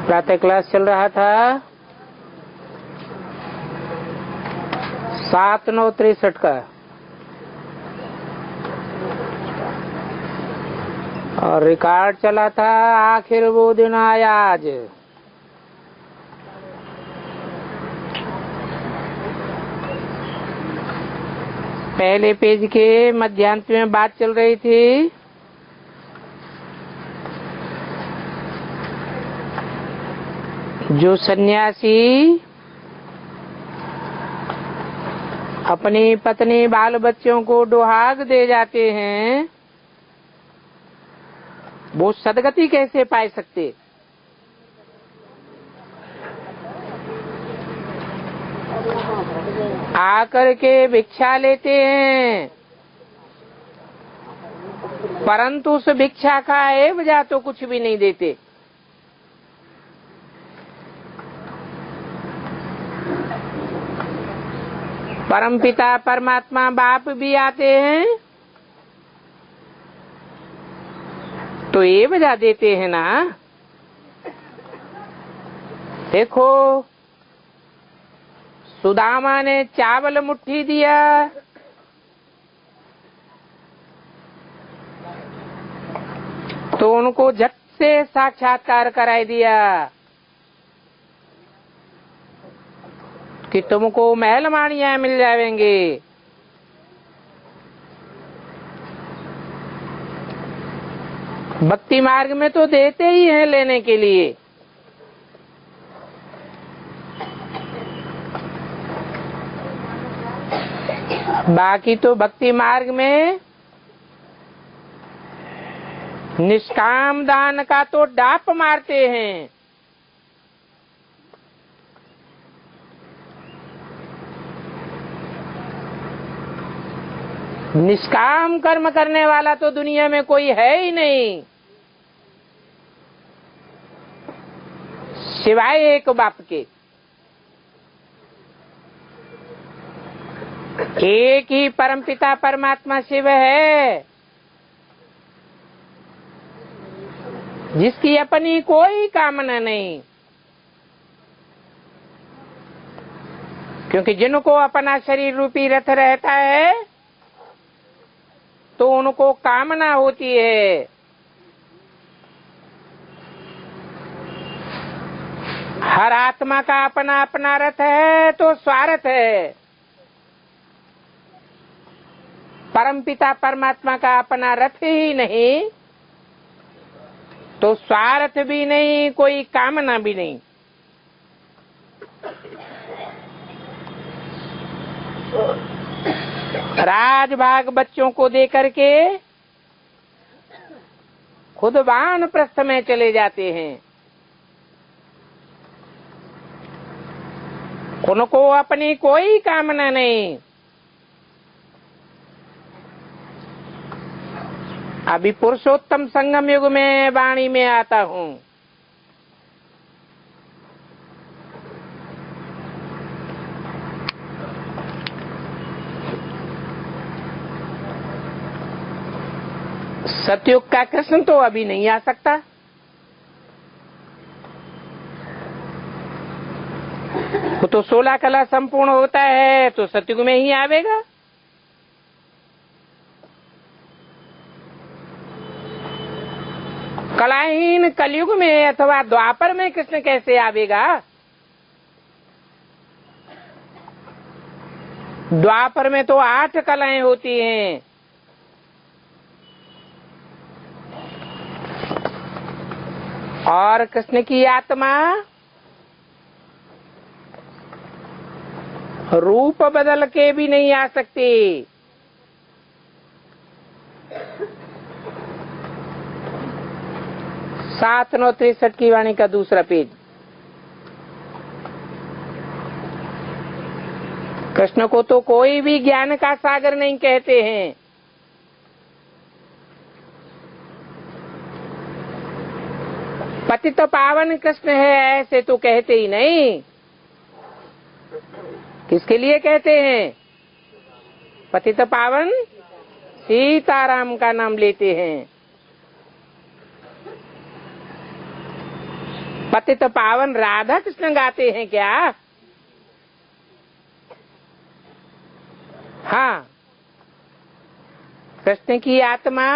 प्रातः क्लास चल रहा था 7/9/63 का, और रिकॉर्ड चला था आखिर वो दिन आया आज। पहले पेज के मध्यांत में बात चल रही थी जो सन्यासी अपनी पत्नी बाल बच्चों को डुहाग दे जाते हैं वो सदगति कैसे पा सकते। आकर के भिक्षा लेते हैं परंतु उस भिक्षा का एवजा तो कुछ भी नहीं देते। परमपिता परमात्मा बाप भी आते हैं तो एवजा देते हैं ना। देखो सुदामा ने चावल मुट्ठी दिया, तो उनको झट से साक्षात्कार कराई दिया कि तुमको महल माणियां मिल जाएंगे। भक्ति मार्ग में तो देते ही हैं लेने के लिए। बाकी तो भक्ति मार्ग में निष्काम दान का तो डाप मारते हैं। निष्काम कर्म करने वाला तो दुनिया में कोई है ही नहीं सिवाय एक बाप के। एक ही परमपिता परमात्मा शिव है जिसकी अपनी कोई कामना नहीं, क्योंकि जिनको अपना शरीर रूपी रथ रहता है तो उनको कामना होती है। हर आत्मा का अपना अपना रथ है तो स्वार्थ है। परमपिता परमात्मा का अपना रथ ही नहीं तो स्वार्थ भी नहीं, कोई कामना भी नहीं। राजभाग बच्चों को देकर के खुद वानप्रस्थ में चले जाते हैं। उनको अपनी कोई कामना नहीं। अभी पुरुषोत्तम संगम युग में वाणी में आता हूँ। सतयुग का कृष्ण तो अभी नहीं आ सकता। वो तो 16 कला संपूर्ण होता है तो सतयुग में ही आवेगा। कलाहीन कलयुग में अथवा द्वापर में कृष्ण कैसे आवेगा। द्वापर में तो 8 कलाएं होती हैं। और कृष्ण की आत्मा रूप बदल के भी नहीं आ सकती। 7/9/63 की वाणी का दूसरा पेज। कृष्ण को तो कोई भी ज्ञान का सागर नहीं कहते हैं। पतित पावन कृष्ण है ऐसे तो कहते ही नहीं। किसके लिए कहते हैं? पतित पावन सीताराम का नाम लेते हैं। पतित पावन राधा कृष्ण गाते हैं क्या? हाँ, कृष्ण की आत्मा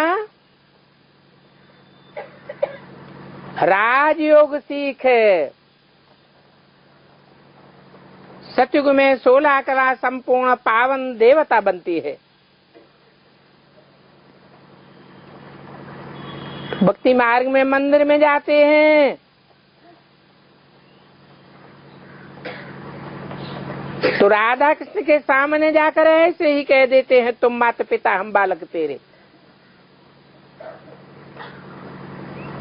राजयोग सीख सतयुग में 16 कला संपूर्ण पावन देवता बनती है। भक्ति मार्ग में मंदिर में जाते हैं तो राधा कृष्ण के सामने जाकर ऐसे ही कह देते हैं, तुम माता पिता हम बालक तेरे।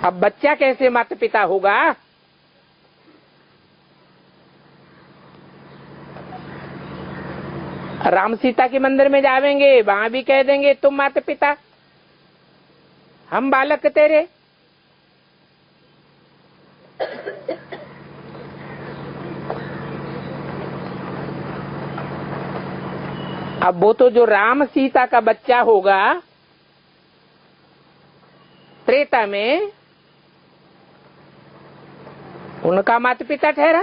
अब बच्चा कैसे माता पिता होगा? राम सीता के मंदिर में जावेंगे, वहां भी कह देंगे तुम माता पिता हम बालक तेरे। अब वो तो जो राम सीता का बच्चा होगा त्रेता में, उनका माता पिता ठहरा।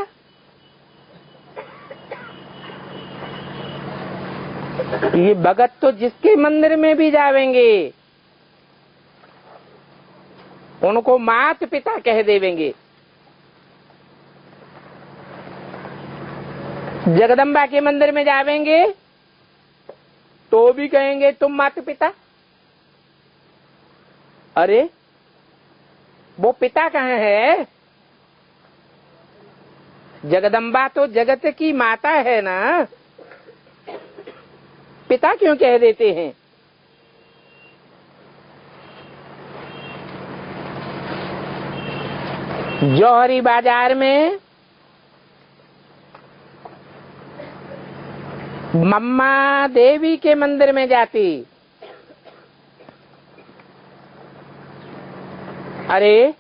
ये भगत तो जिसके मंदिर में भी जावेंगे उनको माता पिता कह देवेंगे। जगदम्बा के मंदिर में जावेंगे तो भी कहेंगे तुम माता पिता। अरे वो पिता कहाँ है? जगदम्बा तो जगत की माता है ना, पिता क्यों कह देते हैं? जौहरी बाजार में मम्मा देवी के मंदिर में जाती। अरे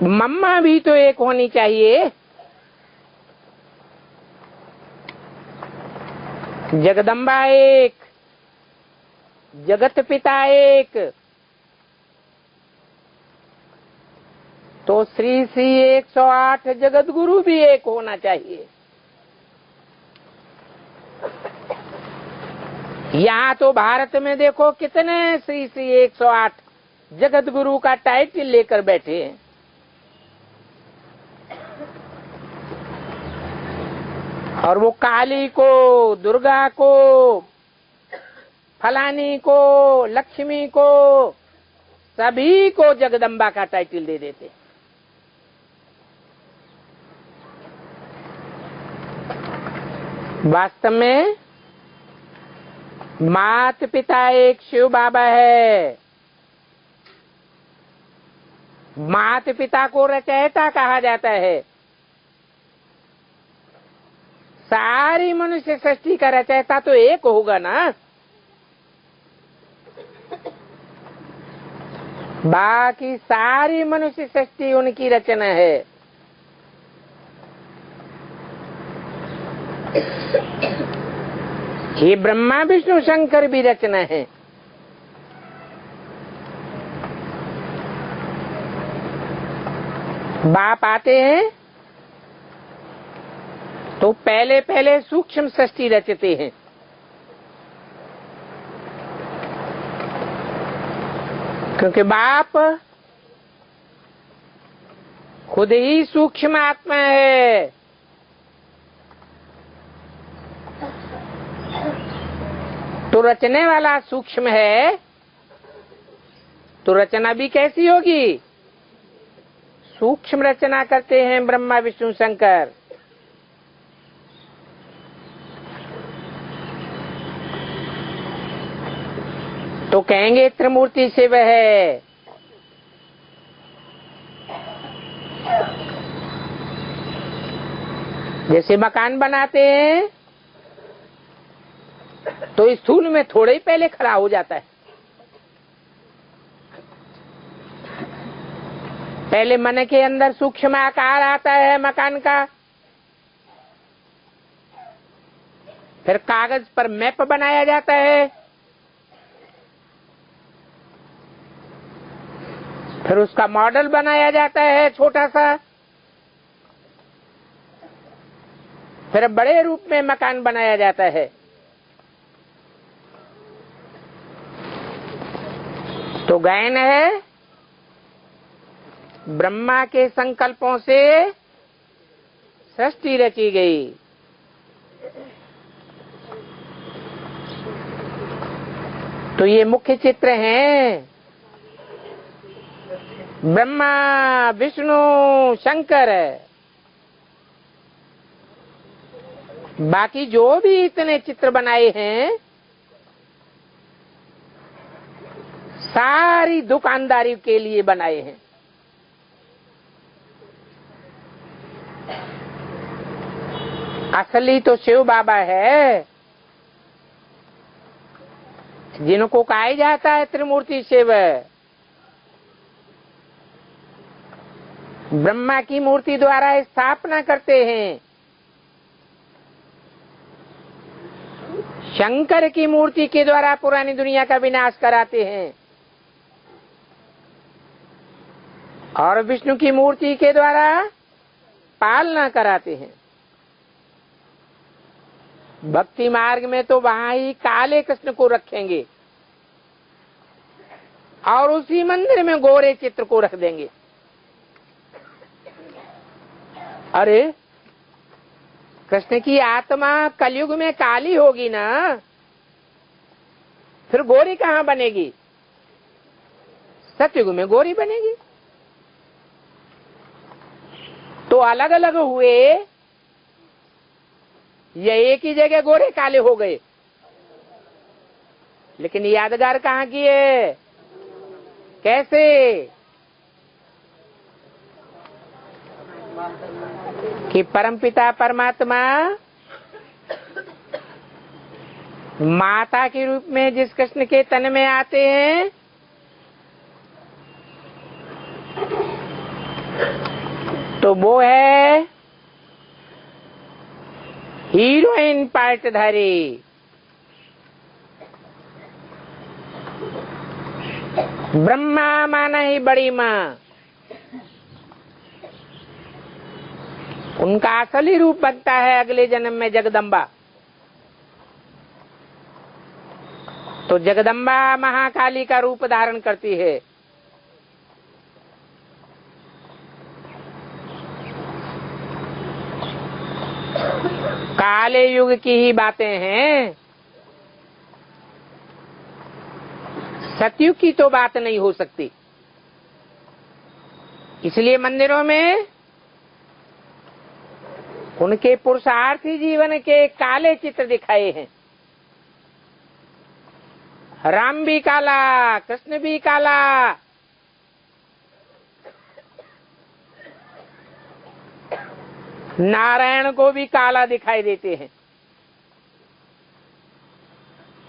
मम्मा भी तो एक होनी चाहिए। जगदम्बा एक, जगत पिता एक, तो श्री श्री 108 जगत गुरु भी एक होना चाहिए। यहाँ तो भारत में देखो कितने श्री श्री 108 जगत गुरु का टाइटल लेकर बैठे हैं। और वो काली को, दुर्गा को, फलानी को, लक्ष्मी को, सभी को जगदम्बा का टाइटल दे देते। वास्तव में मात पिता एक शिव बाबा है। मात पिता को रचयिता कहा जाता है। सारी मनुष्य सृष्टि का रचयिता तो एक होगा ना। बाकी सारी मनुष्य सृष्टि उनकी रचना है। ये ब्रह्मा विष्णु शंकर भी रचना है। बाप आते हैं तो पहले पहले सूक्ष्म सृष्टि रचते हैं। क्योंकि बाप खुद ही सूक्ष्म आत्मा है। तो रचने वाला सूक्ष्म है तो रचना भी कैसी होगी? सूक्ष्म रचना करते हैं ब्रह्मा विष्णु शंकर। तो कहेंगे त्रिमूर्ति शिव है। जैसे मकान बनाते हैं तो स्थूल में थोड़े ही पहले खड़ा हो जाता है। पहले मन के अंदर सूक्ष्म आकार आता है मकान का, फिर कागज पर मैप बनाया जाता है, फिर उसका मॉडल बनाया जाता है छोटा सा, फिर बड़े रूप में मकान बनाया जाता है। तो गायन है ब्रह्मा के संकल्पों से सृष्टि रची गई। तो ये मुख्य चित्र हैं, ब्रह्मा विष्णु शंकर। बाकी जो भी इतने चित्र बनाए हैं सारी दुकानदारी के लिए बनाए हैं। असली तो शिव बाबा है, जिनको कहा जाता है त्रिमूर्ति शिव। ब्रह्मा की मूर्ति द्वारा स्थापना करते हैं, शंकर की मूर्ति के द्वारा पुरानी दुनिया का विनाश कराते हैं, और विष्णु की मूर्ति के द्वारा पालना कराते हैं। भक्ति मार्ग में तो वहां ही काले कृष्ण को रखेंगे और उसी मंदिर में गोरे चित्र को रख देंगे। अरे कृष्ण की आत्मा कलयुग में काली होगी ना, फिर गोरी कहाँ बनेगी? सतयुग में गोरी बनेगी। तो अलग अलग हुए, ये एक ही जगह गोरे काले हो गए, लेकिन यादगार कहाँ की है? कैसे? कि परमपिता परमात्मा माता के रूप में जिस कृष्ण के तन में आते हैं, तो वो है हीरोइन पार्टधारी। ब्रह्मा माना ही बड़ी माँ, उनका असली रूप बनता है अगले जन्म में जगदम्बा। तो जगदम्बा महाकाली का रूप धारण करती है। काले युग की ही बातें हैं, सतयुग की तो बात नहीं हो सकती। इसलिए मंदिरों में उनके पुरुषार्थी जीवन के काले चित्र दिखाए हैं। राम भी काला, कृष्ण भी काला, नारायण को भी काला दिखाई देते हैं,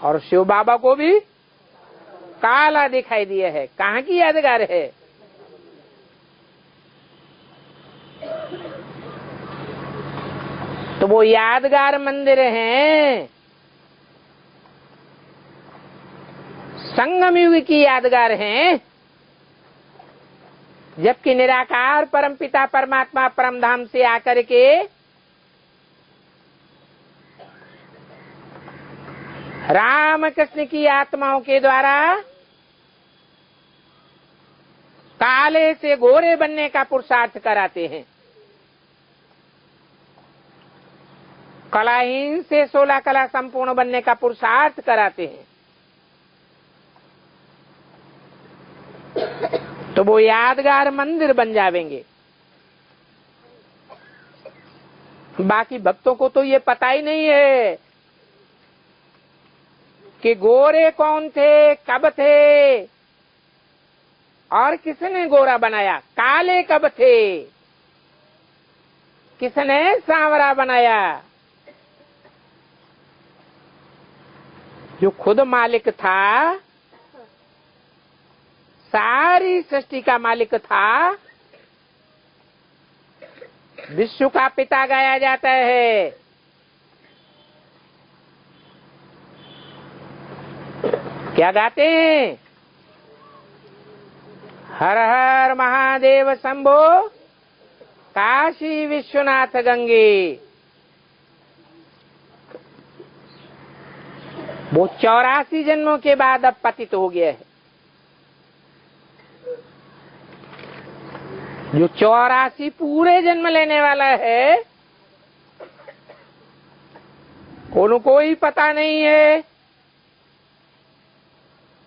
और शिव बाबा को भी काला दिखाई दिया है। कहाँ की यादगार है? तो वो यादगार मंदिर हैं, संगम युग की यादगार हैं, जबकि निराकार परमपिता परमात्मा परमधाम से आकर के राम कृष्ण की आत्माओं के द्वारा काले से गोरे बनने का पुरुषार्थ कराते हैं। कलाहीन से 16 कला संपूर्ण बनने का पुरुषार्थ कराते हैं। तो वो यादगार मंदिर बन जाएंगे। बाकी भक्तों को तो ये पता ही नहीं है कि गोरे कौन थे, कब थे, और किसने गोरा बनाया। काले कब थे, किसने सांवरा बनाया। जो खुद मालिक था, सारी सृष्टि का मालिक था, विश्व का पिता गाया जाता है। क्या गाते हैं? हर हर महादेव शंभो, काशी विश्वनाथ गंगे। वो 84 जन्मों के बाद अब पतित हो गया है। जो 84 पूरे जन्म लेने वाला है, उनको ही पता नहीं है,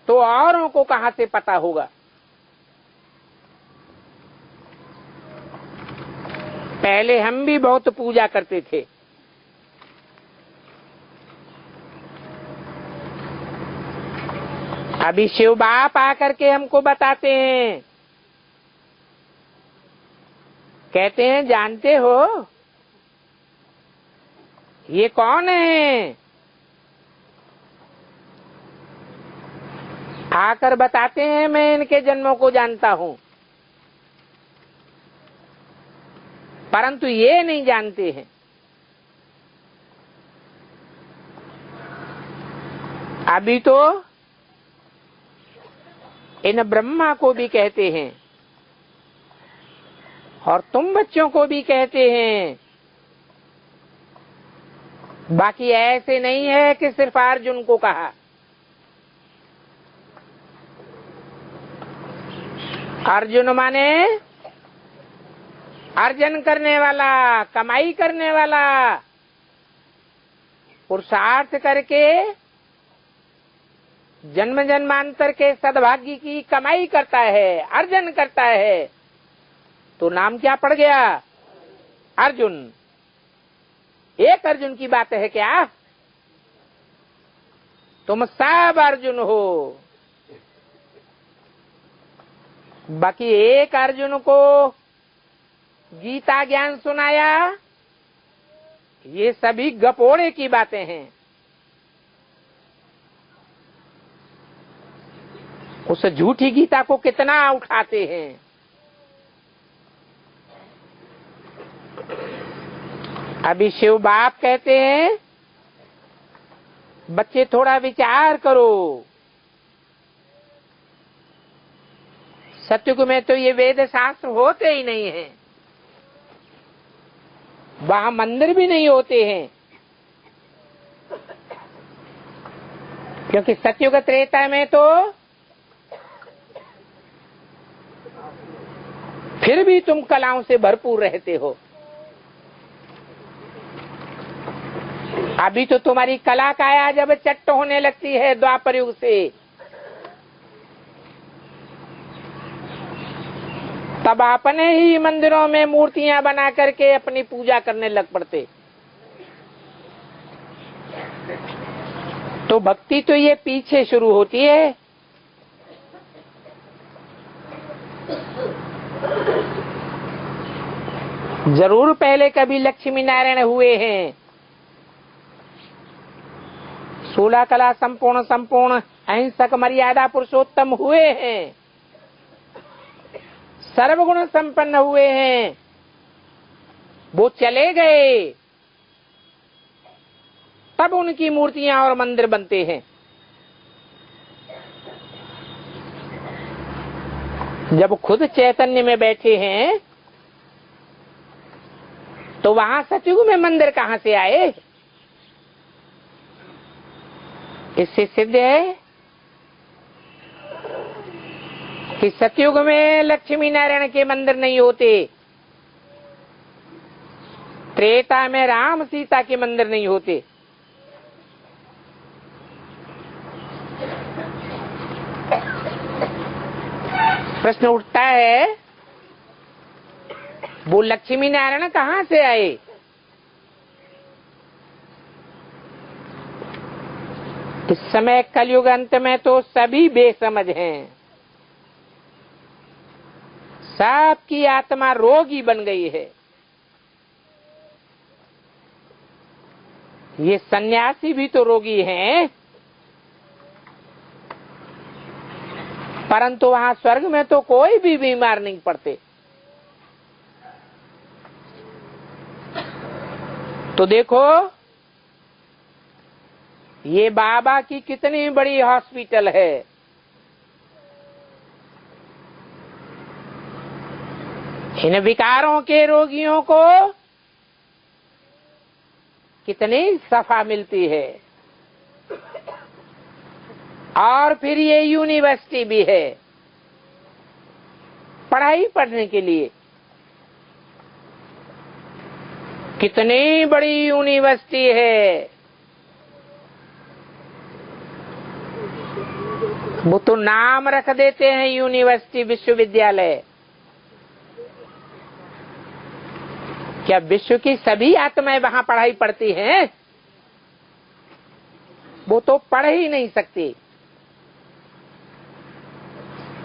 तो औरों को कहां से पता होगा। पहले हम भी बहुत पूजा करते थे, अभी शिव बाप आकर के हमको बताते हैं, कहते हैं जानते हो ये कौन है? आकर बताते हैं मैं इनके जन्मों को जानता हूं, परंतु ये नहीं जानते हैं। अभी तो इन ब्रह्मा को भी कहते हैं और तुम बच्चों को भी कहते हैं। बाकी ऐसे नहीं है कि सिर्फ अर्जुन को कहा। अर्जुन माने अर्जन करने वाला, कमाई करने वाला, पुरुषार्थ करके जन्म जन्मांतर के सद्भाग्य की कमाई करता है, अर्जन करता है, तो नाम क्या पड़ गया? अर्जुन। एक अर्जुन की बात है क्या? तुम सब अर्जुन हो। बाकी एक अर्जुन को गीता ज्ञान सुनाया, ये सभी गपोड़े की बातें हैं। उस झूठी गीता को कितना उठाते हैं। अभी शिव बाप कहते हैं बच्चे थोड़ा विचार करो, सत्युग में तो ये वेद शास्त्र होते ही नहीं हैं, वहां मंदिर भी नहीं होते हैं, क्योंकि सत्युग त्रेता में तो फिर भी तुम कलाओं से भरपूर रहते हो। अभी तो तुम्हारी कला काया जब चट्ट होने लगती है द्वापर युग से, तब अपने ही मंदिरों में मूर्तियां बना करके अपनी पूजा करने लग पड़ते। तो भक्ति तो ये पीछे शुरू होती है। जरूर पहले कभी लक्ष्मी नारायण हुए हैं, 16 कला संपूर्ण संपूर्ण अहिंसक मर्यादा पुरुषोत्तम हुए हैं, सर्वगुण संपन्न हुए हैं, वो चले गए, तब उनकी मूर्तियां और मंदिर बनते हैं। जब खुद चैतन्य में बैठे हैं तो वहां सतयुग में मंदिर कहां से आए? इससे सिद्ध है कि सतयुग में लक्ष्मी नारायण के मंदिर नहीं होते, त्रेता में राम सीता के मंदिर नहीं होते। प्रश्न उठता है वो लक्ष्मी नारायण कहां से आए? इस समय कलयुग अंत में तो सभी बेसमझ हैं, सबकी आत्मा रोगी बन गई है। ये सन्यासी भी तो रोगी हैं, परंतु वहां स्वर्ग में तो कोई भी बीमार नहीं पड़ते। तो देखो ये बाबा की कितनी बड़ी हॉस्पिटल है। इन विकारों के रोगियों को कितनी सफा मिलती है। और फिर ये यूनिवर्सिटी भी है पढ़ाई पढ़ने के लिए। कितनी बड़ी यूनिवर्सिटी है। वो तो नाम रख देते हैं यूनिवर्सिटी, विश्वविद्यालय। क्या विश्व की सभी आत्माएं वहां पढ़ाई पढ़ती हैं? वो तो पढ़ ही नहीं सकती।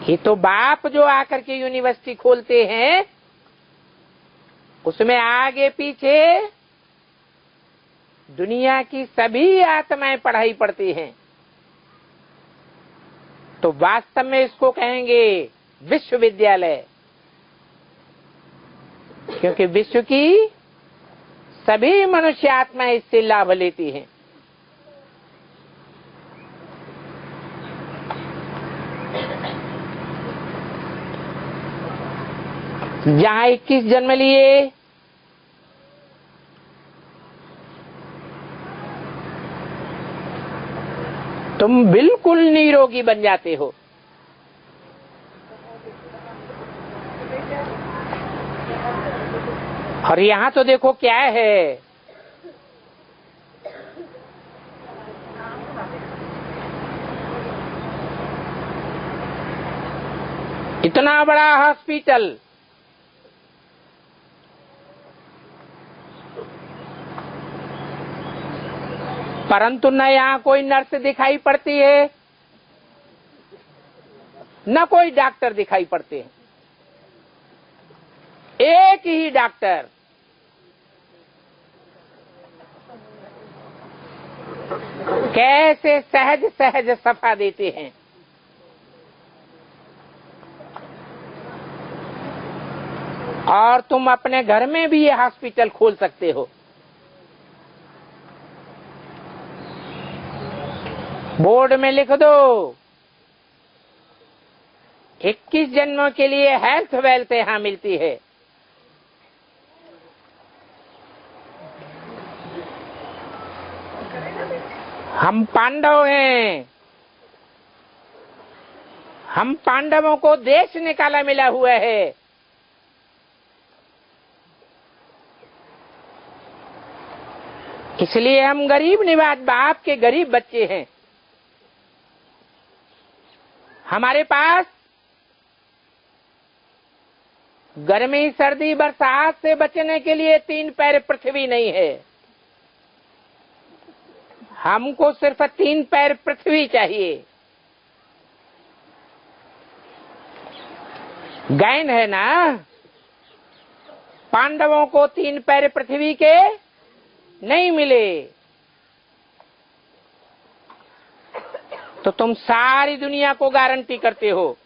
ये तो बाप जो आकर के यूनिवर्सिटी खोलते हैं, उसमें आगे पीछे दुनिया की सभी आत्माएं पढ़ाई पढ़ती हैं। तो वास्तव में इसको कहेंगे विश्वविद्यालय, क्योंकि विश्व की सभी मनुष्य आत्माएं इससे लाभ लेती हैं। जहां 21 जन्म लिए, तुम बिल्कुल निरोगी बन जाते हो। और यहाँ तो देखो क्या है, इतना बड़ा हॉस्पिटल, परंतु न यहाँ कोई नर्स दिखाई पड़ती है, न कोई डॉक्टर दिखाई पड़ते हैं। एक ही डॉक्टर कैसे सहज सहज सफा देते हैं। और तुम अपने घर में भी ये हॉस्पिटल खोल सकते हो। बोर्ड में लिख दो 21 जन्मों के लिए हेल्थ वेल्थ यहां मिलती है। हम पांडव हैं, हम पांडवों को देश निकाला मिला हुआ है। इसलिए हम गरीब निवाज बाप के गरीब बच्चे हैं। हमारे पास गर्मी सर्दी बरसात से बचने के लिए 3 पैर पृथ्वी नहीं है। हमको सिर्फ 3 पैर पृथ्वी चाहिए। गैन है ना, पांडवों को 3 पैर पृथ्वी के नहीं मिले, तो तुम सारी दुनिया को गारंटी करते हो।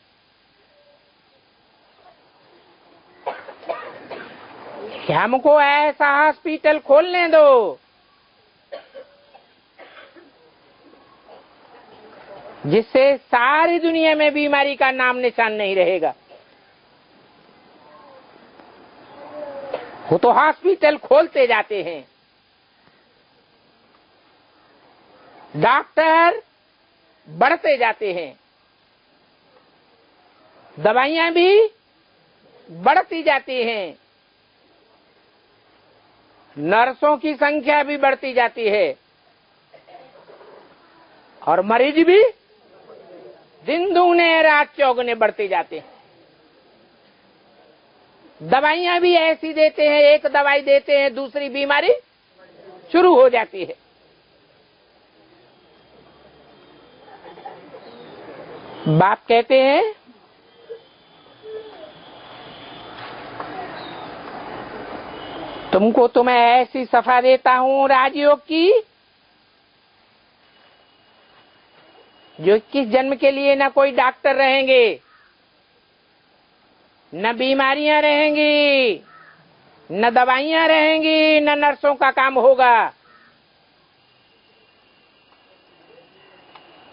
कि हमको ऐसा हॉस्पिटल खोलने दो जिससे सारी दुनिया में बीमारी का नाम निशान नहीं रहेगा। वो तो हॉस्पिटल खोलते जाते हैं, डॉक्टर बढ़ते जाते हैं, दवाइयां भी बढ़ती जाती हैं, नर्सों की संख्या भी बढ़ती जाती है, और मरीज भी दिन दूने रात चौगुने बढ़ते जाते हैं। दवाइयां भी ऐसी देते हैं, एक दवाई देते हैं दूसरी बीमारी शुरू हो जाती है। बाप कहते हैं तुमको तो मैं ऐसी सफा देता हूं राजयोग की, जो 21 जन्म के लिए न कोई डॉक्टर रहेंगे, न बीमारियां रहेंगी, न दवाइयां रहेंगी, न नर्सों का काम होगा।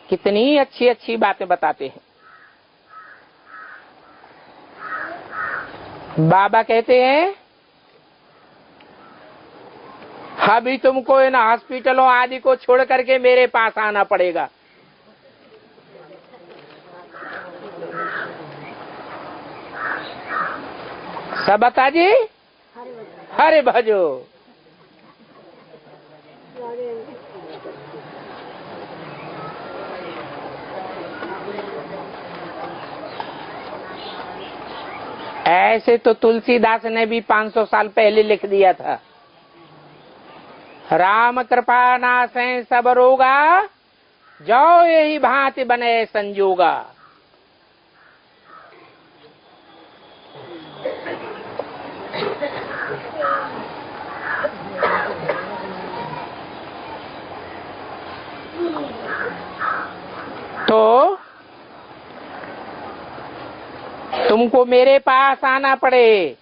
कितनी अच्छी अच्छी बातें बताते हैं। बाबा कहते हैं अभी तुमको इन हॉस्पिटलों आदि को छोड़ करके मेरे पास आना पड़ेगा। सब बता जी, हरे भजो। ऐसे तो तुलसीदास ने भी 500 साल पहले लिख दिया था, राम कृपा नासै सब रोगा, जो यही भांति बने संजोगा। तो तुमको मेरे पास आना पड़े।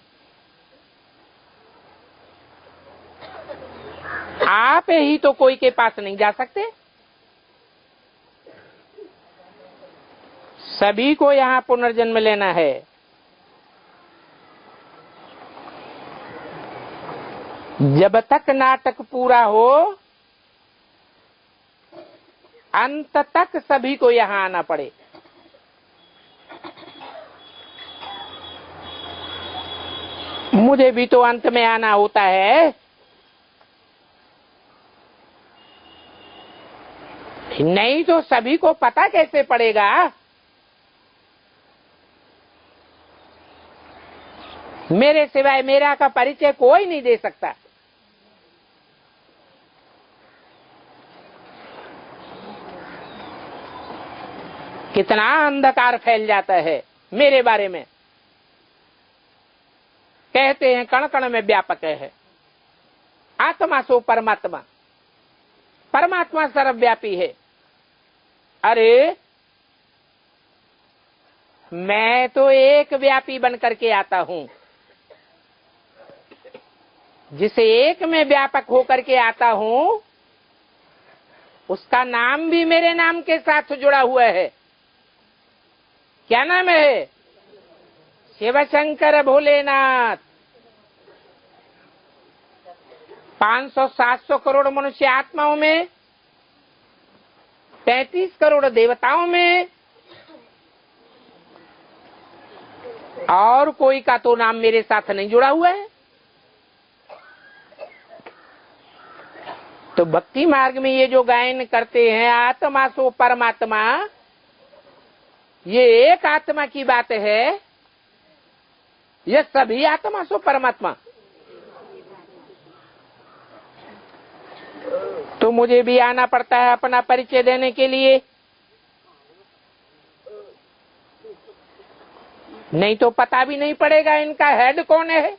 आप ही तो कोई के पास नहीं जा सकते, सभी को यहाँ पुनर्जन्म लेना है। जब तक नाटक पूरा हो अंत तक सभी को यहाँ आना पड़े। मुझे भी तो अंत में आना होता है, नहीं तो सभी को पता कैसे पड़ेगा। मेरे सिवाय मेरा का परिचय कोई नहीं दे सकता। कितना अंधकार फैल जाता है मेरे बारे में। कहते हैं कण कण में व्यापक है, आत्मा सो परमात्मा, परमात्मा सर्वव्यापी है। अरे मैं तो एक व्यापी बन करके आता हूं, जिसे एक में व्यापक होकर के आता हूं उसका नाम भी मेरे नाम के साथ जुड़ा हुआ है। क्या नाम है? शिव शंकर भोलेनाथ। 500-700 करोड़ मनुष्य आत्माओं में, 35 करोड़ देवताओं में, और कोई का तो नाम मेरे साथ नहीं जुड़ा हुआ है। तो भक्ति मार्ग में ये जो गायन करते हैं आत्मा सो परमात्मा, ये एक आत्मा की बात है, ये सभी आत्मा सो परमात्मा। तो मुझे भी आना पड़ता है अपना परिचय देने के लिए, नहीं तो पता भी नहीं पड़ेगा इनका हेड कौन है।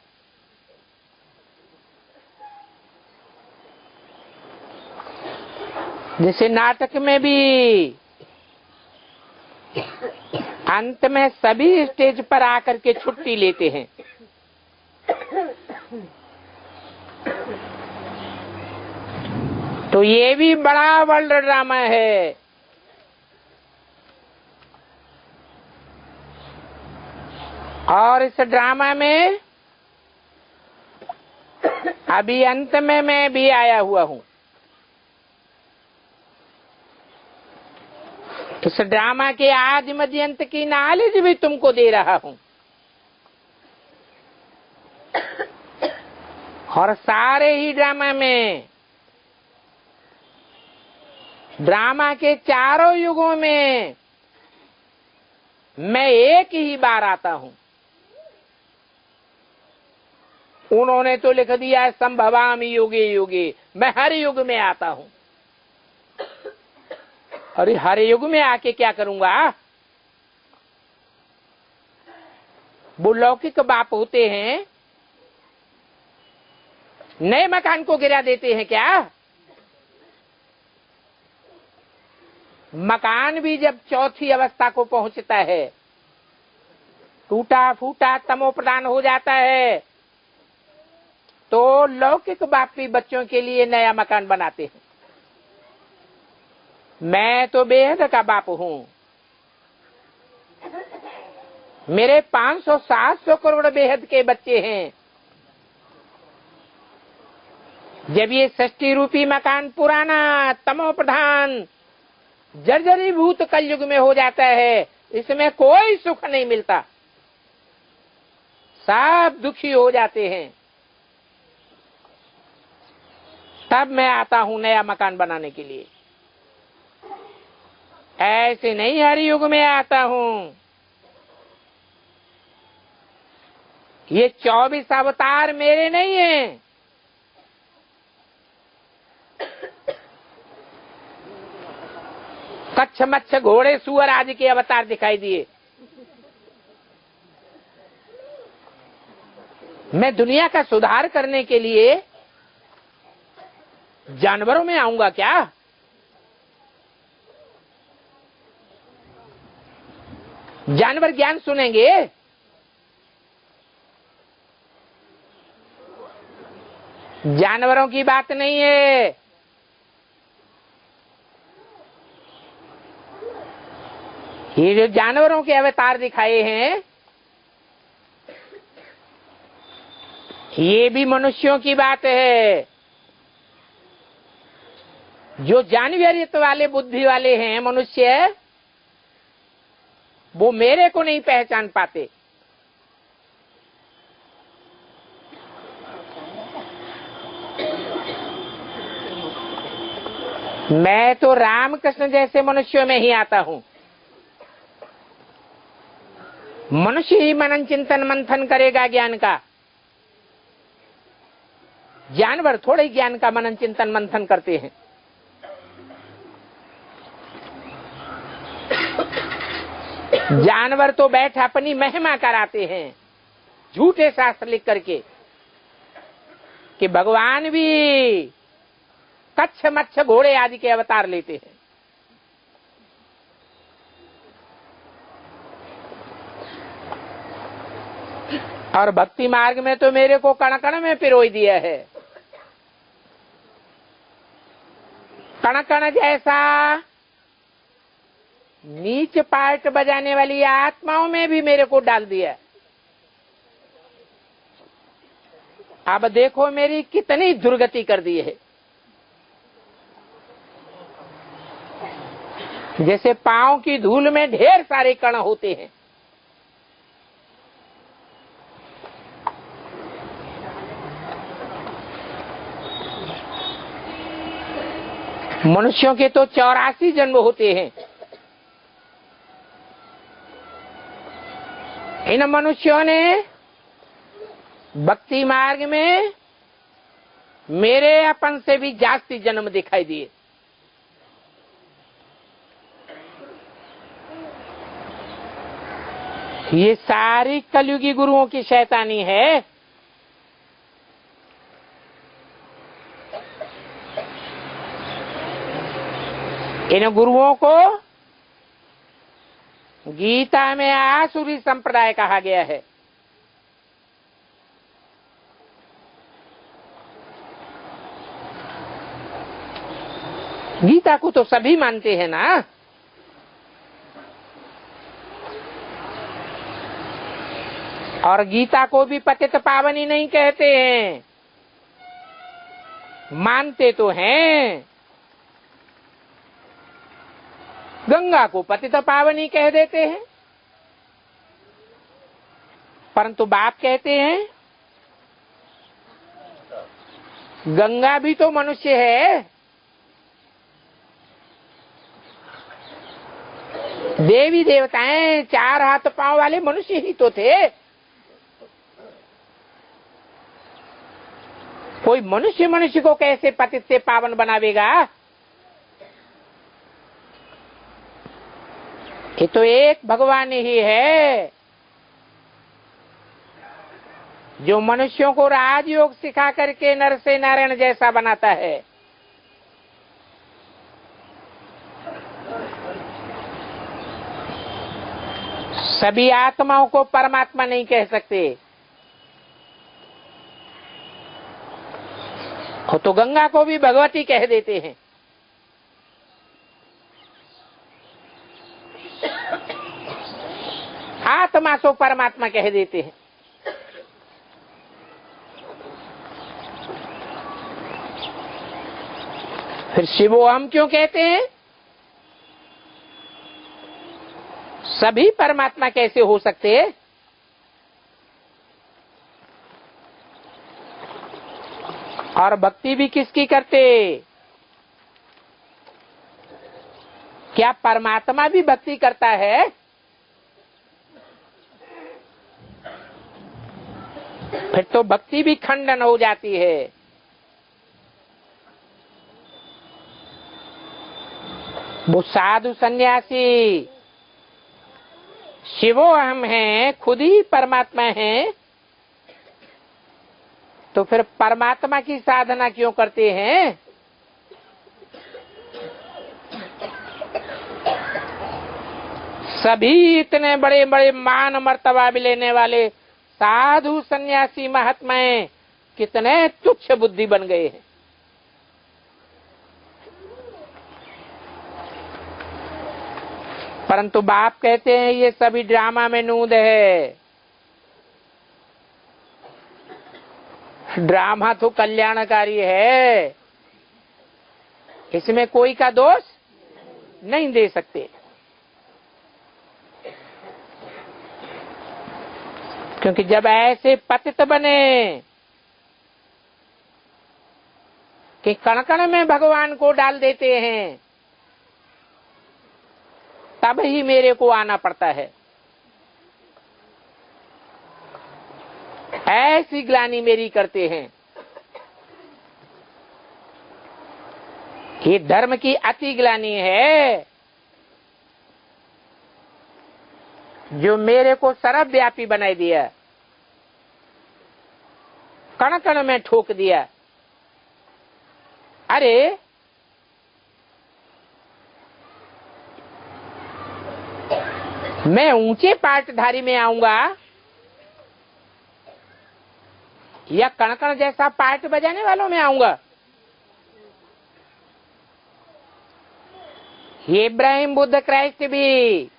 जैसे नाटक में भी अंत में सभी स्टेज पर आकर के छुट्टी लेते हैं। तो ये भी बड़ा वर्ल्ड ड्रामा है। और इस ड्रामा में अभी अंत में मैं भी आया हुआ हूं। इस ड्रामा के आदि मध्य अंत की नॉलेज भी तुमको दे रहा हूं। और सारे ही ड्रामा में, ड्रामा के चारों युगों में मैं एक ही बार आता हूं। उन्होंने तो लिख दिया है संभवामि युगे युगे, मैं हर युग में आता हूं। अरे हर युग में आके क्या करूंगा? वो लौकिक बाप होते हैं, नए मकान को गिरा देते हैं क्या? मकान भी जब चौथी अवस्था को पहुंचता है, टूटा फूटा तमोप्रधान हो जाता है, तो लौकिक बाप भी बच्चों के लिए नया मकान बनाते हैं। मैं तो बेहद का बाप हूं। मेरे 500-700 करोड़ बेहद के बच्चे हैं। जब ये षष्ठी रूपी मकान पुराना, तमो प्रधान, जर्जरीभूत कलयुग में हो जाता है, इसमें कोई सुख नहीं मिलता, सब दुखी हो जाते हैं। तब मैं आता हूं नया मकान बनाने के लिए, ऐसे नहीं हर युग में आता हूं। ये 24 अवतार मेरे नहीं हैं। कच्छ मच्छ घोड़े सुअर आदि के अवतार दिखाई दिए। मैं दुनिया का सुधार करने के लिए जानवरों में आऊंगा क्या? जानवर ज्ञान सुनेंगे? जानवरों की बात नहीं है। ये जो जानवरों के अवतार दिखाए हैं, ये भी मनुष्यों की बात है। जो जानवरियत वाले बुद्धि वाले हैं मनुष्य, वो मेरे को नहीं पहचान पाते। मैं तो रामकृष्ण जैसे मनुष्यों में ही आता हूं। मनुष्य ही मनन चिंतन मंथन करेगा ज्ञान का। जानवर थोड़े ही ज्ञान का मनन चिंतन मंथन करते हैं। जानवर तो बैठ अपनी महिमा कराते हैं झूठे शास्त्र लिख करके कि भगवान भी कच्छ मच्छ घोड़े आदि के अवतार लेते हैं। और भक्ति मार्ग में तो मेरे को कण कण में पिरोई दिया है। कण कण जैसा नीच पार्ट बजाने वाली आत्माओं में भी मेरे को डाल दिया। अब देखो मेरी कितनी दुर्गति कर दी है। जैसे पांव की धूल में ढेर सारे कण होते हैं, मनुष्यों के तो 84 जन्म होते हैं। इन मनुष्यों ने भक्ति मार्ग में मेरे अपन से भी जास्ती जन्म दिखाई दिए। ये सारी कलयुगी गुरुओं की शैतानी है। इन गुरुओं को गीता में आसुरी संप्रदाय कहा गया है। गीता को तो सभी मानते हैं ना। और गीता को भी पतित पावनी नहीं कहते हैं, मानते तो हैं। गंगा को पतित पावनी कह देते हैं, परंतु बाप कहते हैं गंगा भी तो मनुष्य है। देवी देवताएं 4 हाथ पांव वाले मनुष्य ही तो थे। कोई मनुष्य मनुष्य को कैसे पतित से पावन बनावेगा? ये तो एक भगवान ही है जो मनुष्यों को राजयोग सिखा करके नर से नारायण जैसा बनाता है। सभी आत्माओं को परमात्मा नहीं कह सकते। तो गंगा को भी भगवती कह देते हैं। आत्मा सो परमात्मा कह देते हैं। फिर शिवोहम क्यों कहते हैं? सभी परमात्मा कैसे हो सकते हैं? और भक्ति भी किसकी करते? क्या परमात्मा भी भक्ति करता है? फिर तो भक्ति भी खंडन हो जाती है। वो साधु सन्यासी शिवो हम हैं, खुद ही परमात्मा हैं, तो फिर परमात्मा की साधना क्यों करते हैं? सभी इतने बड़े बड़े मान मर्तबा भी लेने वाले साधु सन्यासी महात्माएं कितने तुच्छ बुद्धि बन गए हैं। परंतु बाप कहते हैं ये सभी ड्रामा में नूंद है। ड्रामा तो कल्याणकारी है, इसमें कोई का दोष नहीं दे सकते, क्योंकि जब ऐसे पतित बने कि कण कण में भगवान को डाल देते हैं, तब ही मेरे को आना पड़ता है। ऐसी ग्लानि मेरी करते हैं। ये धर्म की अति ग्लानि है, जो मेरे को सर्वव्यापी बनाई दिया, कण कण में ठोक दिया। अरे मैं ऊंचे पाटधारी में आऊंगा या कण कण जैसा पाट बजाने वालों में आऊंगा? ये इब्राहिम बुद्ध क्राइस्ट भी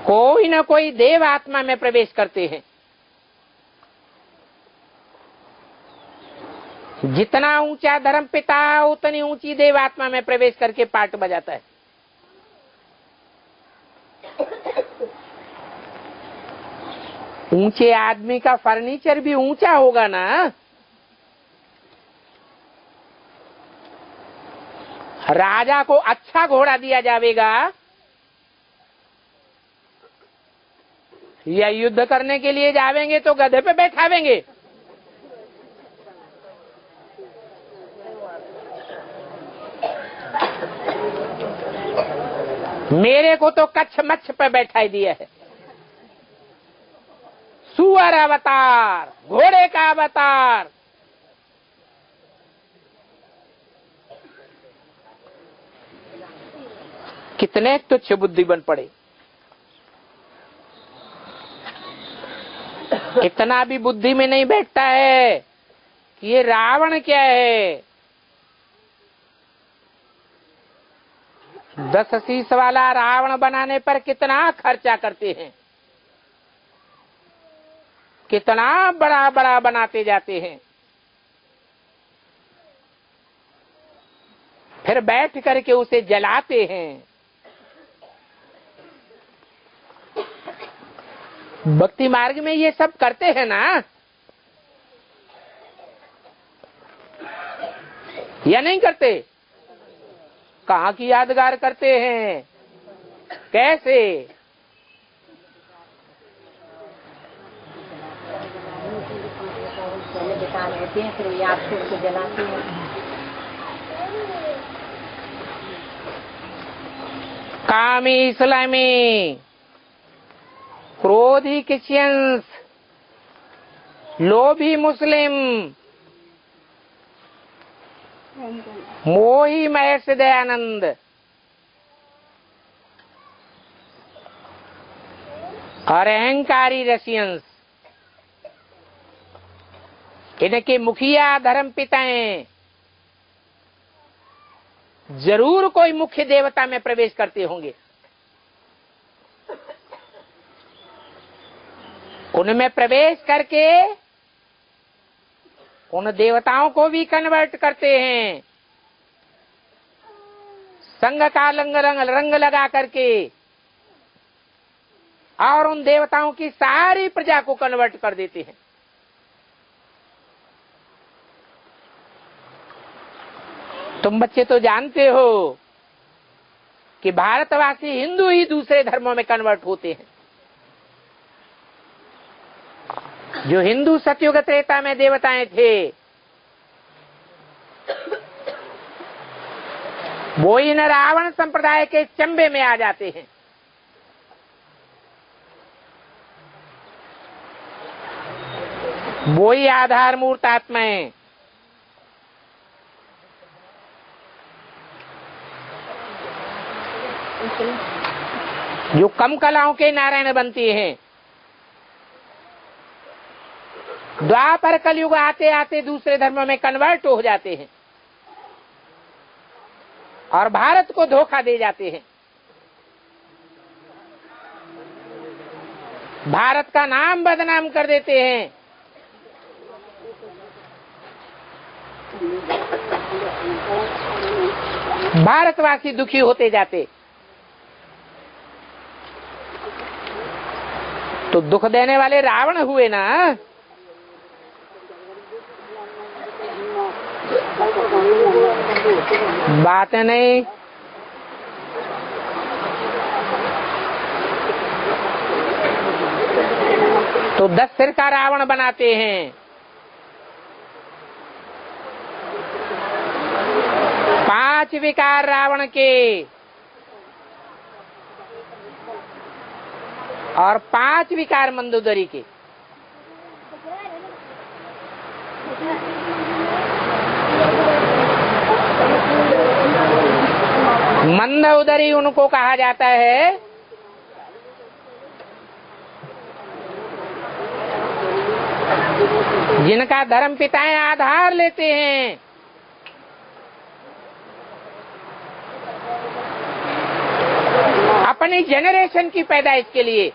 कोई न कोई देव आत्मा में प्रवेश करते हैं। जितना ऊंचा धर्म पिता उतनी ऊंची देव आत्मा में प्रवेश करके पाट बजाता है। ऊंचे आदमी का फर्नीचर भी ऊंचा होगा ना। राजा को अच्छा घोड़ा दिया जाएगा या युद्ध करने के लिए जावेंगे तो गधे पे बैठावेंगे। मेरे को तो कच्छ मच्छ पे बैठाई दिया है। सुअर अवतार, घोड़े का अवतार। कितने तुच्छ बुद्धि बन पड़े। इतना भी बुद्धि में नहीं बैठता है कि ये रावण क्या है। 10 शीश वाला रावण बनाने पर कितना खर्चा करते हैं, कितना बड़ा बड़ा बनाते जाते हैं। फिर बैठ करके उसे जलाते हैं। भक्ति मार्ग में ये सब करते हैं ना, या नहीं करते? कहाँ की यादगार करते हैं, कैसे? होते हैं फिर याद से उसको जलाते हैं। कामी इस्लामी, क्रोधी क्रिश्चियंस, लोभी मुस्लिम, मोही महेश दयानंद, और अहंकारी रशियंस, इनके मुखिया धर्म पिताएं जरूर कोई मुख्य देवता में प्रवेश करते होंगे। उनमें प्रवेश करके उन देवताओं को भी कन्वर्ट करते हैं, संग का रंग लगा करके, और उन देवताओं की सारी प्रजा को कन्वर्ट कर देते हैं। तुम बच्चे तो जानते हो कि भारतवासी हिंदू ही दूसरे धर्मों में कन्वर्ट होते हैं। जो हिंदू सतयुग त्रेता में देवताएं थे, वो इन रावण संप्रदाय के चंबे में आ जाते हैं। वो ही आधार मूर्त आत्माएं जो कम कलाओं के नारायण बनती हैं। द्वापर कलयुग आते आते दूसरे धर्मों में कन्वर्ट हो जाते हैं और भारत को धोखा दे जाते हैं। भारत का नाम बदनाम कर देते हैं। भारतवासी दुखी होते जाते। तो दुख देने वाले रावण हुए ना। बात नहीं। तो 10 सिर का रावण बनाते हैं। 5 विकार रावण के और 5 विकार मंदोदरी के। मंदोदरी उनको कहा जाता है जिनका धर्म पिताएं आधार लेते हैं। अपनी जेनरेशन की पैदाइश के लिए।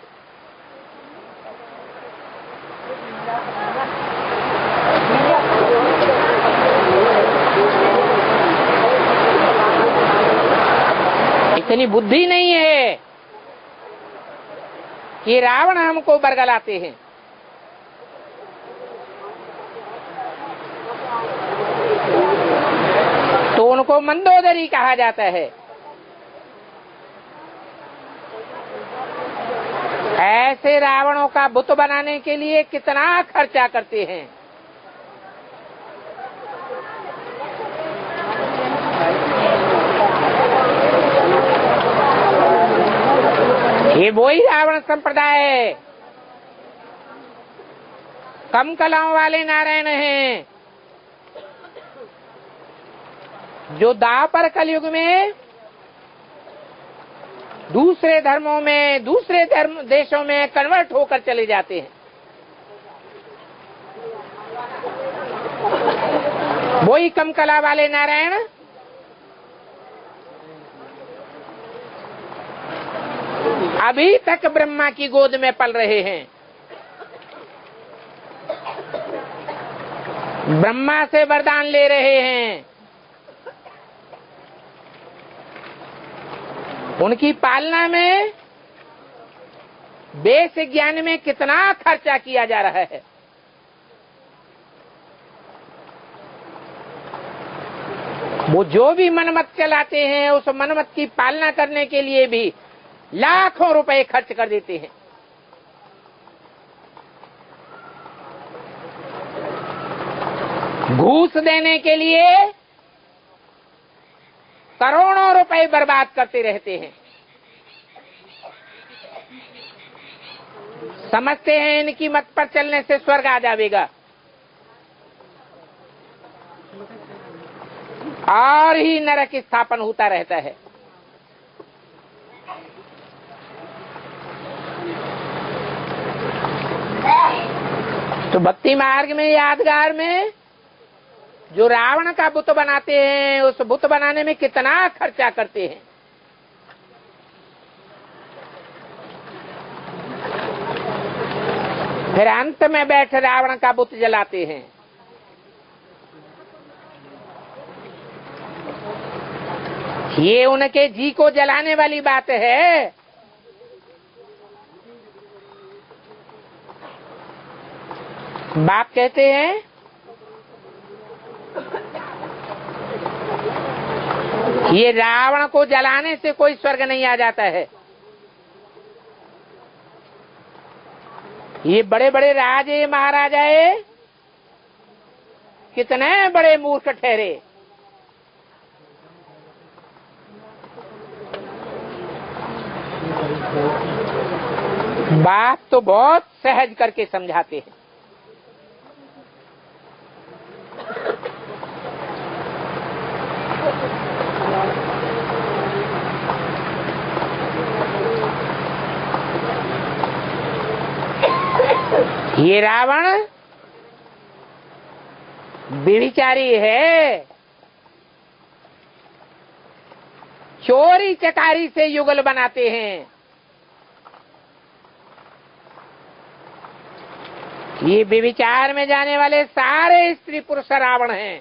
इतनी बुद्धि नहीं है कि रावण हमको बरगलाते हैं। तो उनको मंदोदरी कहा जाता है। ऐसे रावणों का बुत बनाने के लिए कितना खर्चा करते हैं। ये वही रावण संप्रदाय है। कम कलाओं वाले नारायण हैं जो द्वापर कलयुग में दूसरे धर्मों में, दूसरे धर्म देशों में कन्वर्ट होकर चले जाते हैं। वही कम कला वाले नारायण अभी तक ब्रह्मा की गोद में पल रहे हैं। ब्रह्मा से वरदान ले रहे हैं। उनकी पालना में, वेद ज्ञान में कितना खर्चा किया जा रहा है। वो जो भी मनमत चलाते हैं, उस मनमत की पालना करने के लिए भी लाखों रुपए खर्च कर देते हैं। घूस देने के लिए करोड़ों रुपए बर्बाद करते रहते हैं। समझते हैं इनकी मत पर चलने से स्वर्ग आ जाएगा, और ही नरक स्थापन होता रहता है। तो भक्ति मार्ग में, यादगार में जो रावण का बुत बनाते हैं, उस बुत बनाने में कितना खर्चा करते हैं। फिर अंत में बैठ रावण का बुत जलाते हैं। ये उनके जी को जलाने वाली बात है। बाप कहते हैं ये रावण को जलाने से कोई स्वर्ग नहीं आ जाता है। ये बड़े बड़े राजे महाराजाए कितने बड़े मूर्ख ठहरे। बात तो बहुत सहज करके समझाते हैं। ये रावण व्यभिचारी है, चोरी चकारी से युगल बनाते हैं। ये व्यभिचार में जाने वाले सारे स्त्री पुरुष रावण हैं।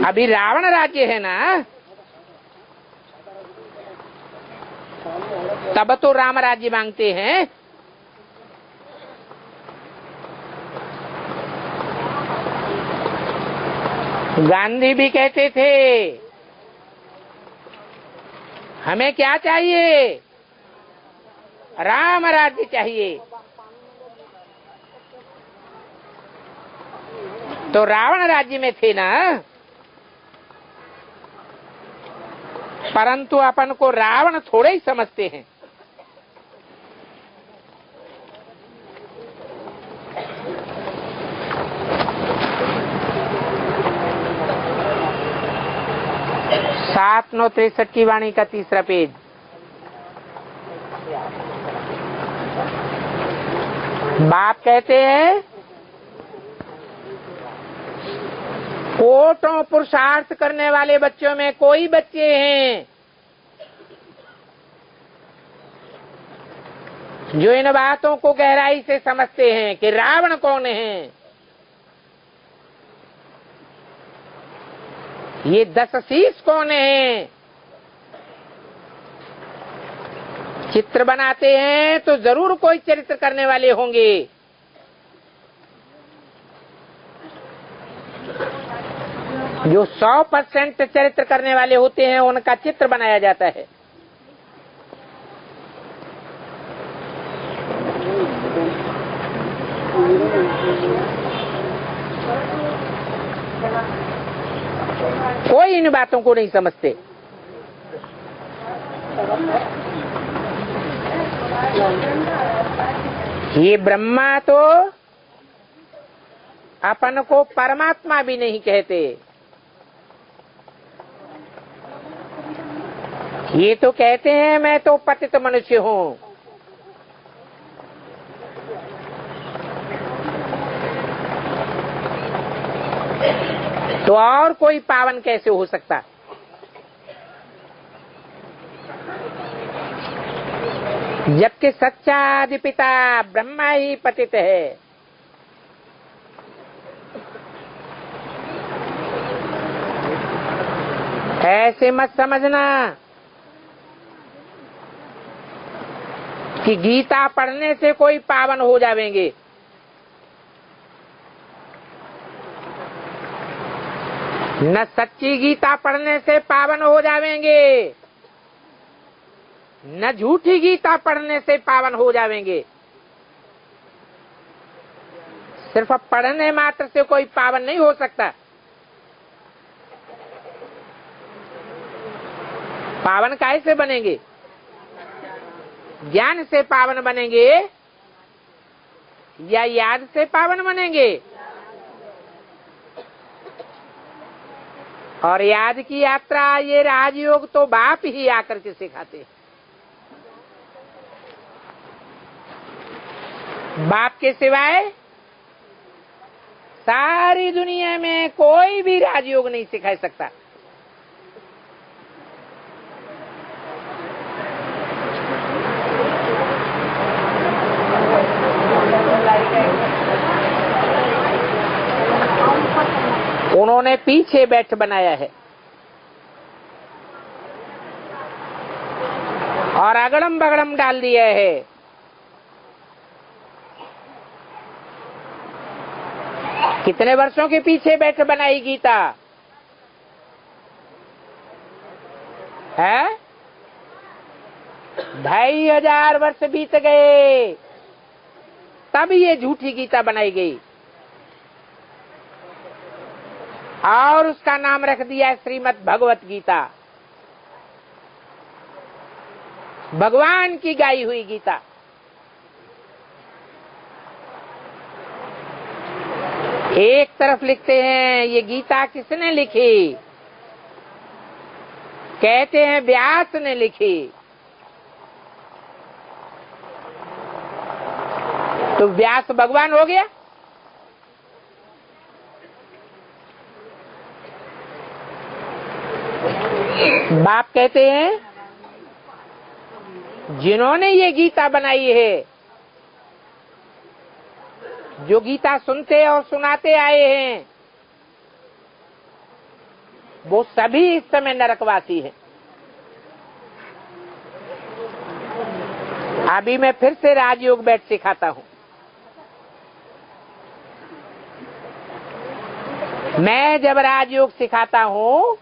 अभी रावण राज्य है ना, तब तो राम राज्य मांगते हैं। गांधी भी कहते थे हमें क्या चाहिए, राम राज्य चाहिए। तो रावण राज्य में थे ना, परंतु अपन को रावण थोड़े ही समझते हैं। सात 963 की वाणी का तीसरा पेज। बाप कहते हैं कोटों पुरुषार्थ करने वाले बच्चों में कोई बच्चे हैं जो इन बातों को गहराई से समझते हैं कि रावण कौन है। ये 10 शीश कौन है। चित्र बनाते हैं तो जरूर कोई चरित्र करने वाले होंगे। जो 100% चरित्र करने वाले होते हैं उनका चित्र बनाया जाता है। कोई इन बातों को नहीं समझते। ये ब्रह्मा तो अपन को परमात्मा भी नहीं कहते। ये तो कहते हैं मैं तो पतित मनुष्य हूँ। तो और कोई पावन कैसे हो सकता। जबकि सच्चा आदि पिता ब्रह्मा ही पतित है। ऐसे मत समझना कि गीता पढ़ने से कोई पावन हो जाएंगे। न सच्ची गीता पढ़ने से पावन हो जाएंगे, न झूठी गीता पढ़ने से पावन हो जाएंगे। सिर्फ पढ़ने मात्र से कोई पावन नहीं हो सकता। पावन कैसे बनेंगे? ज्ञान से पावन बनेंगे या याद से पावन बनेंगे? और याद की यात्रा ये राजयोग तो बाप ही आकर के सिखाते हैं। बाप के सिवाय सारी दुनिया में कोई भी राजयोग नहीं सिखा सकता। उन्होंने पीछे बैठ बनाया है और अगड़म बगड़म डाल दिया है। कितने वर्षों के पीछे बैठ बनाई गीता है? 2500 वर्ष बीत गए, तब ये झूठी गीता बनाई गई और उसका नाम रख दिया श्रीमद् भगवत गीता, भगवान की गाई हुई गीता। एक तरफ लिखते हैं ये गीता किसने लिखी, कहते हैं व्यास ने लिखी। तो व्यास भगवान हो गया? बाप कहते हैं जिन्होंने ये गीता बनाई है, जो गीता सुनते और सुनाते आए हैं, वो सभी इस समय नरकवासी हैं। अभी मैं फिर से राजयोग बैठ सिखाता हूं। मैं जब राजयोग सिखाता हूं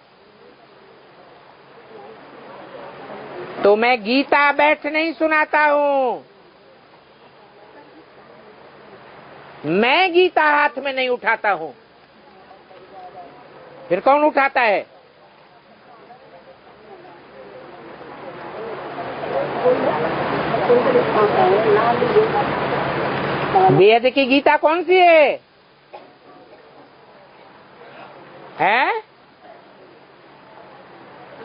तो मैं गीता बैठ नहीं सुनाता हूं, मैं गीता हाथ में नहीं उठाता हूं। फिर कौन उठाता है? वेद की गीता कौन सी है? हैं?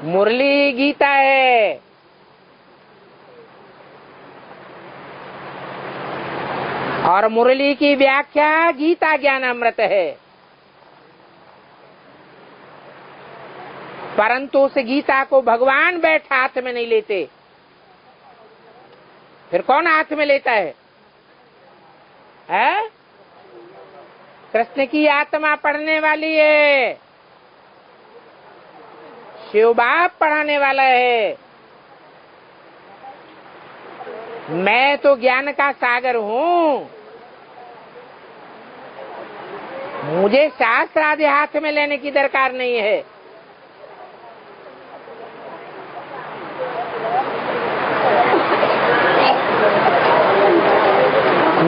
मुरली गीता है। और मुरली की व्याख्या गीता ज्ञान अमृत है। परंतु उस गीता को भगवान बैठ हाथ में नहीं लेते। फिर कौन हाथ में लेता है? हैं? कृष्ण की आत्मा पढ़ने वाली है, शिव बाप पढ़ाने वाला है। मैं तो ज्ञान का सागर हूं, मुझे शास्त्र आदि हाथ में लेने की दरकार नहीं है।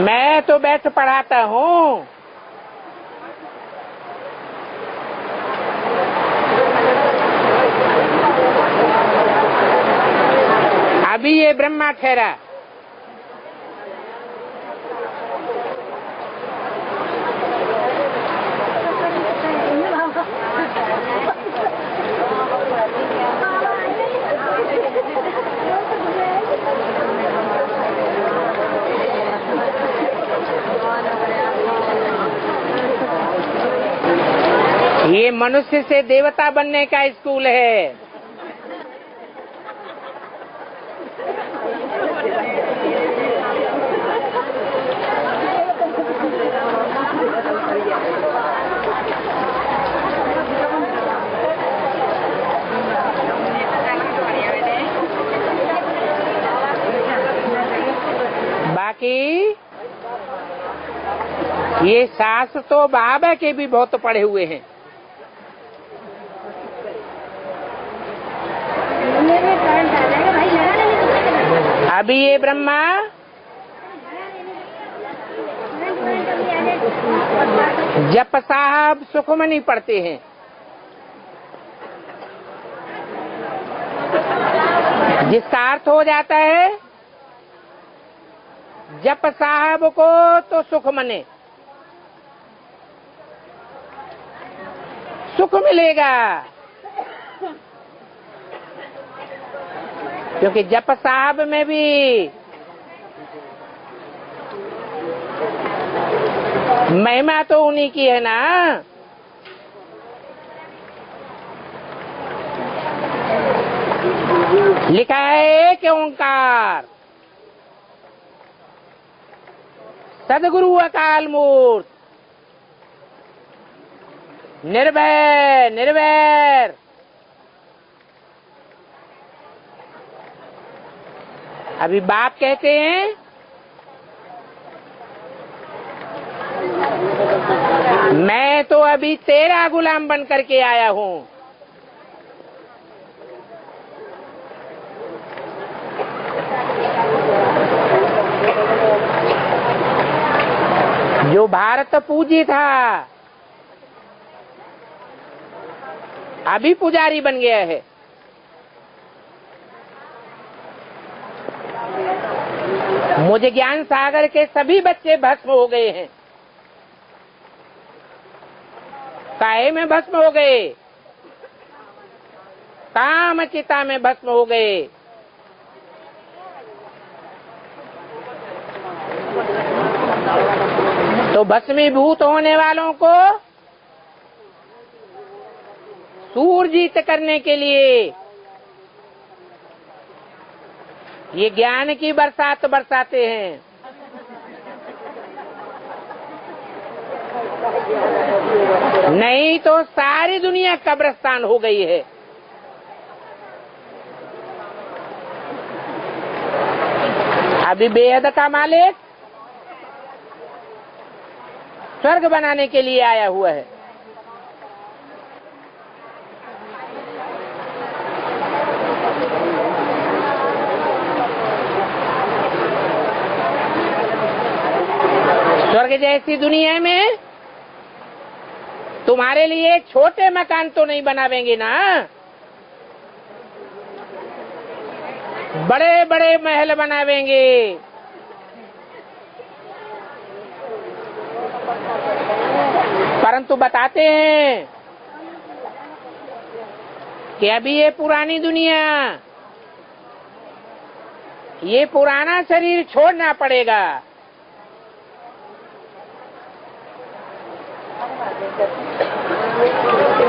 मैं तो बैठ पढ़ाता हूं। अभी ये ब्रह्मा ठहरा, ये मनुष्य से देवता बनने का स्कूल है। बाकी ये शास्त्र तो बाबा के भी बहुत पढ़े हुए हैं। अभी ये ब्रह्मा जप साहब सुखमनी पढ़ते हैं। जिसका अर्थ हो जाता है जप साहब को तो सुख मने, सुख मिलेगा। क्योंकि जप साहब में भी महिमा तो उन्हीं की है ना। लिखा है कि ओंकार सदगुरु अकाल मूर्त निर्भय निर्वैर। अभी बाप कहते हैं मैं तो अभी तेरा गुलाम बन करके आया हूं। जो भारत पूजी था अभी पुजारी बन गया है। मुझे ज्ञान सागर के सभी बच्चे भस्म हो गए हैं। काहे में भस्म हो गए? काम चिता में भस्म हो गए। तो भस्मीभूत होने वालों को सूरजीत करने के लिए ये ज्ञान की बरसात बरसाते हैं। नहीं तो सारी दुनिया कब्रिस्तान हो गई है। अभी बेहद का मालिक स्वर्ग बनाने के लिए आया हुआ है। स्वर्ग जैसी दुनिया में तुम्हारे लिए छोटे मकान तो नहीं बनावेंगे ना, बड़े बड़े महल बनावेंगे। परंतु बताते हैं कि अभी ये पुरानी दुनिया, ये पुराना शरीर छोड़ना पड़ेगा।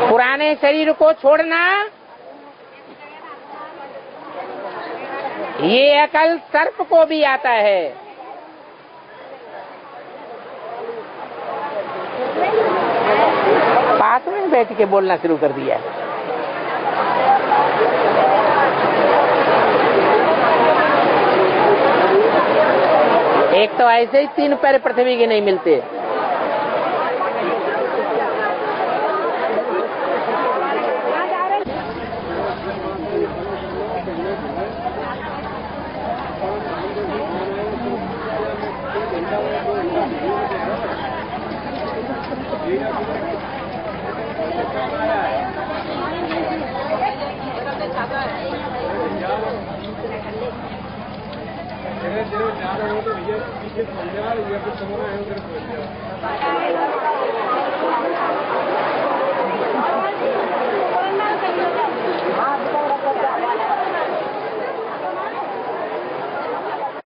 पुराने शरीर को छोड़ना ये अकल सर्प को भी आता है। पास में बैठ के बोलना शुरू कर दिया। एक तो ऐसे ही 3 पैर पृथ्वी के नहीं मिलते। जा रहे हो तो भैया पीछे समझा, ये कुछ समझ रहे हो।